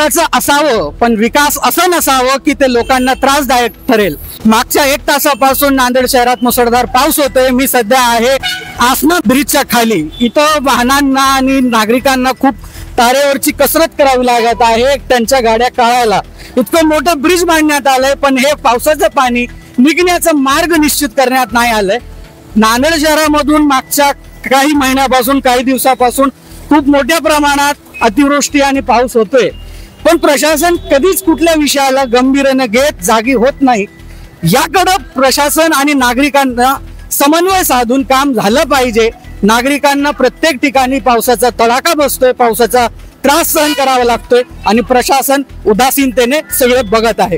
विकासाचं असावं, पण विकास असं नसावं की ते लोकांना त्रासदायक ठरेल। मागच्या 1 तासापासून नांदेड शहरात मुसळधार पाऊस होतोय। मी सध्या आहे आसना ब्रिजच्या खाली। इथं वाहनांना आणि नागरिकांना खूप तारेवरची कसरत करावी लागत आहे त्यांच्या गाड्या काढायला। इतकं मोठं ब्रिज बांधण्यात आलंय, पण हे पावसाचं पाणी निघण्याचा मार्ग निश्चित करण्यात नाही आलंय। नांदेड शहरामधून मागच्या काही महिन्यापासून, काही दिवसापासून खूप मोठ्या प्रमाणात अतिवृष्टी आणि पाऊस होतोय, पण प्रशासन कधीच कुठल्या विषयाला गंभीरतेने घेत जागी होत नाही। याकडे प्रशासन आणि नागरिकांना समन्वय साधून काम झालं पाहिजे। नागरिकांना प्रत्येक ठिकाणी पावसाचा तडाखा बसतोय, पावसाचा त्रास सहन करावा लागतोय आणि प्रशासन उदासीनतेने सगळे बघत आहे।